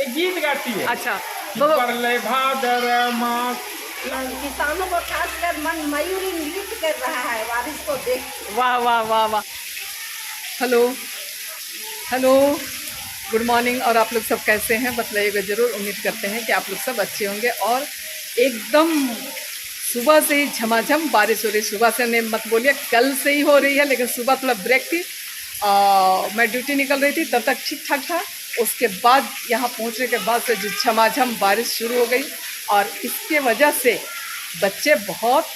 एक गीत गाती है। अच्छा परले भादर मास। किसानों को खासकर मन मयूरी नृत्य कर रहा है बारिश को देख। वाह वाह वाह वाह। Hello hello, good morning. और आप लोग सब कैसे हैं बतलाइएगा ज़रूर। उम्मीद करते हैं कि आप लोग सब अच्छे होंगे। और एकदम सुबह से ही झमाझम बारिश हो रही। सुबह से नहीं मत बोलिए, कल से ही हो रही है, लेकिन सुबह थोड़ा ब्रेक थी। मैं ड्यूटी निकल रही थी, तब तक ठीक ठाक था। उसके बाद यहाँ पहुँचने के बाद से जो झमाझम बारिश शुरू हो गई, और इसके वजह से बच्चे बहुत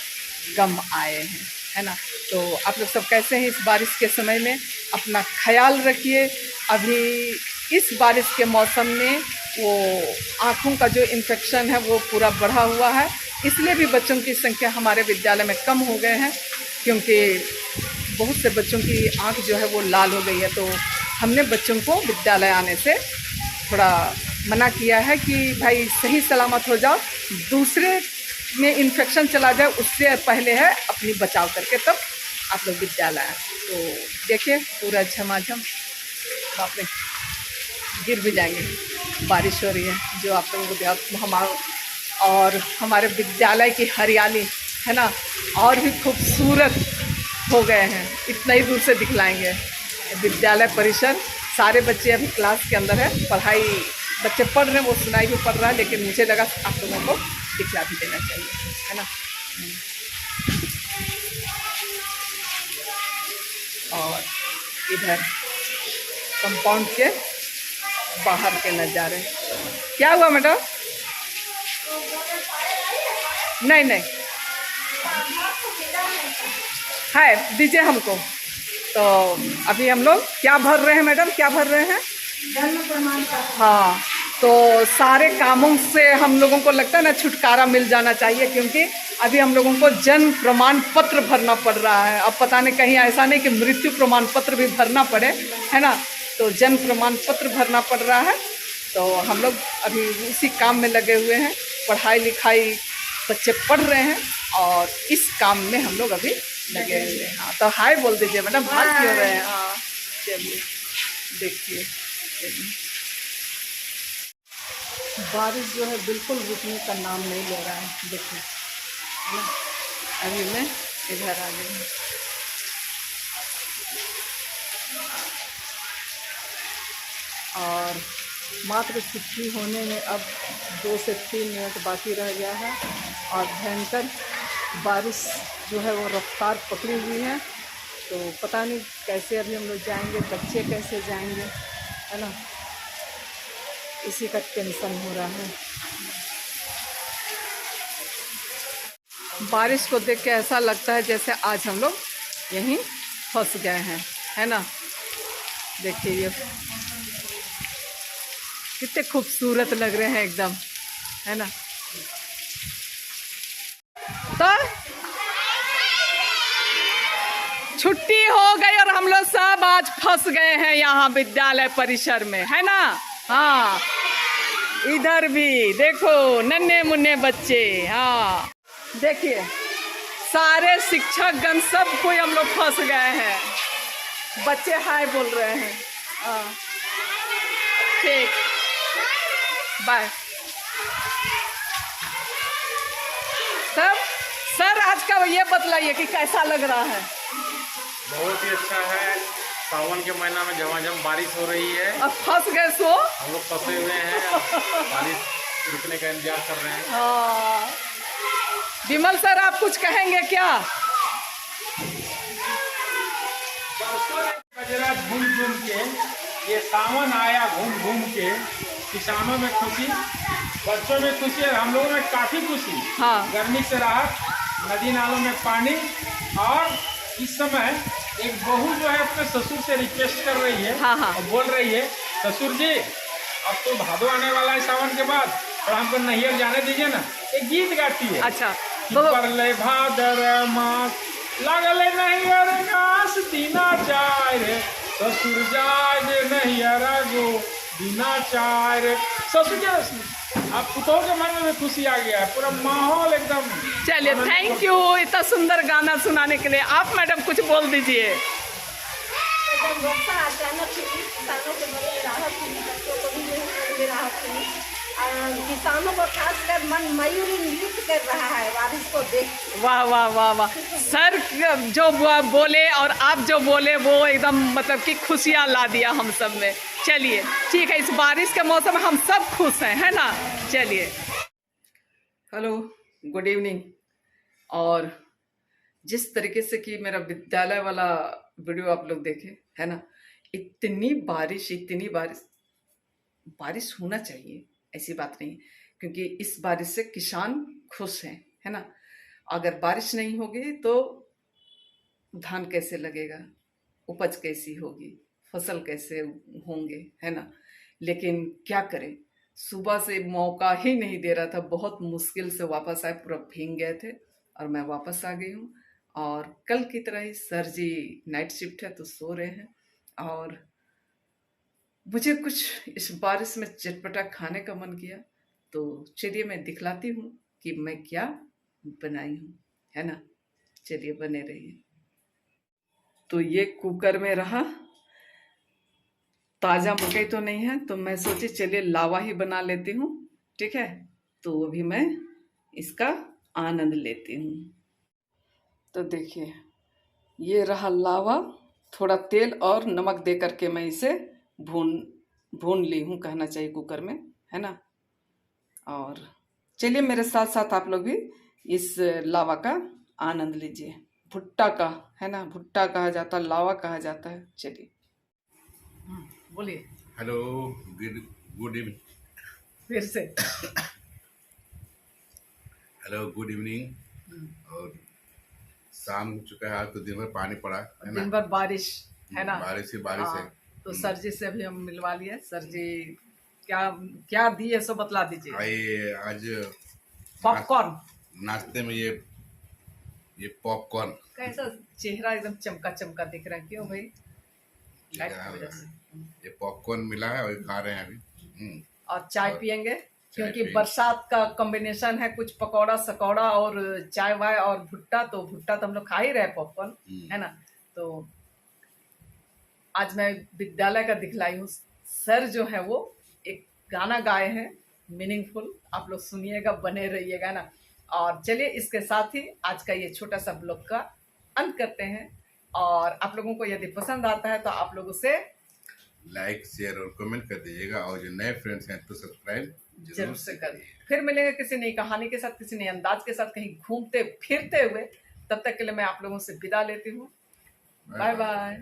कम आए हैं, है ना। तो आप लोग सब कैसे हैं इस बारिश के समय में? अपना ख्याल रखिए। अभी इस बारिश के मौसम में वो आँखों का जो इन्फेक्शन है वो पूरा बढ़ा हुआ है, इसलिए भी बच्चों की संख्या हमारे विद्यालय में कम हो गए हैं, क्योंकि बहुत से बच्चों की आँख जो है वो लाल हो गई है। तो हमने बच्चों को विद्यालय आने से थोड़ा मना किया है कि भाई सही सलामत हो जाओ, दूसरे में इन्फेक्शन चला जाए उससे पहले है अपनी बचाव करके तब आप लोग विद्यालय आए। तो देखिए पूरा झमाझम, बाप रे गिर भी जाएंगे। बारिश हो रही है जो आप लोगों को और हमारे विद्यालय की हरियाली है ना, और भी खूबसूरत हो गए हैं। इतना ही दूर से दिखलाएंगे विद्यालय परिसर। सारे बच्चे अभी क्लास के अंदर है, पढ़ाई बच्चे पढ़ रहे हैं, वो सुनाई भी पढ़ रहा है, लेकिन मुझे लगा आप लोगों को दिखला भी देना चाहिए, है ना। और इधर कंपाउंड के बाहर के नज़ारे। क्या हुआ मैडम? नहीं नहीं है, दीजिए हमको। तो अभी हम लोग क्या भर रहे हैं मैडम, क्या भर रहे हैं? जन्म प्रमाण पत्र। हाँ, तो सारे कामों से हम लोगों को लगता है ना छुटकारा मिल जाना चाहिए, क्योंकि अभी हम लोगों को जन्म प्रमाण पत्र भरना पड़ रहा है। अब पता नहीं कहीं ऐसा नहीं कि मृत्यु प्रमाण पत्र भी भरना पड़े, है ना। तो जन्म प्रमाण पत्र भरना पड़ रहा है, तो हम लोग अभी उसी काम में लगे हुए हैं। पढ़ाई लिखाई बच्चे पढ़ रहे हैं और इस काम में हम लोग अभी लगे हुए हैं। हाँ, तो हाय बोल दीजिए मैडम, भाग क्यों रहे हैं? हाँ चलिए देखिए, बारिश जो है बिल्कुल रुकने का नाम नहीं ले रहा है। देखिए है ना, अभी मैं इधर आ गई हूँ। और मात्र छुट्टी होने में अब 2 से 3 मिनट बाकी रह गया है, और भयंकर बारिश जो है वो रफ्तार पकड़ी हुई है। तो पता नहीं कैसे अभी हम लोग जाएंगे, बच्चे कैसे जाएंगे, है ना, इसी का टेंशन हो रहा है। बारिश को देख के ऐसा लगता है जैसे आज हम लोग यहीं फंस गए हैं, है ना। देखिए ये कितने खूबसूरत लग रहे हैं एकदम, है ना। तो छुट्टी हो गई और हम लोग सब आज फंस गए हैं यहाँ विद्यालय परिसर में, है ना। हाँ, इधर भी देखो नन्हे मुन्ने बच्चे। हाँ देखिए सारे शिक्षक गण सब कोई हम लोग फंस गए हैं। बच्चे हाय बोल रहे हैं। हाँ ठीक, बाय। तब सर आज का ये बतलाइए कि कैसा लग रहा है? बहुत ही अच्छा है। सावन के महीना में झमाझम बारिश हो रही है। अब फंस गए सो हम लोग फंसे हुए हैं, बारिश रुकने का इंतजार कर रहे हैं। हाँ, विमल सर आप कुछ कहेंगे क्या? गजरा घूम घूम के, ये सावन आया घूम घूम के। किसानों में खुशी, बच्चों में खुशी और हम लोगों में काफ़ी खुशी। हाँ, गर्मी से राहत, नदी नालों में पानी। और इस समय एक बहू जो है अपने ससुर से रिक्वेस्ट कर रही है। हाँ हाँ, और बोल रही है, ससुर जी अब तो भादो आने वाला है सावन के बाद, और हमको नैहर जाने दीजिए ना। एक गीत गाती है। अच्छा परले भादर मास लगले नैहर घास दीना चाय रे, ससुर जाए रे नैहर गो दीना चाय रे। ससुर जी आप पुतों के मन में खुशी आ गया है, पूरा माहौल एकदम। चलिए थैंक यू इतना सुंदर गाना सुनाने के लिए। आप मैडम कुछ बोल दीजिए। अचानक किसानों के बड़े राहत मिली, बच्चों को भी राहत किसानों को खासकर मन मयूरी नृत्य कर रहा है बारिश को देख के। वाह वाह वाह वाह। सर जो बोले और आप जो बोले वो एकदम मतलब कि खुशियाँ ला दिया हम सब में। चलिए ठीक है, इस बारिश के मौसम में हम सब खुश हैं, है ना। चलिए, हेलो, गुड इवनिंग। और जिस तरीके से कि मेरा विद्यालय वाला वीडियो आप लोग देखे, है ना, इतनी बारिश होना चाहिए, ऐसी बात नहीं, क्योंकि इस बारिश से किसान खुश हैं, है ना। अगर बारिश नहीं होगी तो धान कैसे लगेगा, उपज कैसी होगी, फसल कैसे होंगे, है ना। लेकिन क्या करें, सुबह से मौका ही नहीं दे रहा था, बहुत मुश्किल से वापस आए, पूरा भीग गए थे और मैं वापस आ गई हूँ। और कल की तरह ही सर जी नाइट शिफ्ट है तो सो रहे हैं, और मुझे कुछ इस बारिश में चटपटा खाने का मन किया, तो चलिए मैं दिखलाती हूँ कि मैं क्या बनाई हूँ, है ना। चलिए बने रहिए। तो ये कुकर में रहा, ताज़ा मकई तो नहीं है, तो मैं सोची चलिए लावा ही बना लेती हूँ, ठीक है। तो अभी मैं इसका आनंद लेती हूँ। तो देखिए, ये रहा लावा, थोड़ा तेल और नमक दे करके मैं इसे भून ली हूँ, कहना चाहिए कुकर में, है ना। और चलिए मेरे साथ साथ आप लोग भी इस लावा का आनंद लीजिए। भुट्टा का, है ना, भुट्टा कहा जाता है, लावा कहा जाता है। चलिए बोलिए। Hello, good evening. फिर से हेलो, गुड इवनिंग। और शाम हो चुका है, आज तो दिन भर पानी पड़ा है ना, दिन भर बारिश, है ना। बारिश ही बारिश है। तो सर जी से भी हम मिलवा लिए। सर जी क्या क्या दिए सो बतला दीजिए। भाई आज पॉपकॉर्न, नाश्ते में ये पॉपकॉर्न कैसा चेहरा एकदम चमका चमका दिख रहा है, क्यों भाई? लाइट की वजह से। ये पॉपकॉर्न मिला है और ये खा रहे हैं अभी। और चाय और पियेंगे, क्योंकि पियेंगे। बरसात का कॉम्बिनेशन है, कुछ पकौड़ा सकौड़ा और चाय वाय और भुट्टा। तो भुट्टा तो हम लोग खा ही रहे, पॉपकॉर्न, है ना। तो आज मैं विद्यालय का दिखलाई हूँ। सर जो है वो एक गाना गाए हैं मीनिंगफुल, आप लोग सुनिएगा, बने रहिएगा ना। और चलिए इसके साथ ही आज का ये छोटा सा ब्लॉग का अंत करते हैं। और आप लोगों को यदि पसंद आता है तो आप लोग उसे लाइक, शेयर और कमेंट कर दीजिएगा, और जो नए फ्रेंड्स हैं तो सब्सक्राइब जरूर से कर। फिर मिलेंगे किसी नई कहानी के साथ, किसी नए अंदाज के साथ, कहीं घूमते फिरते हुए। तब तक के लिए मैं आप लोगों से विदा लेती हूँ। Bye bye.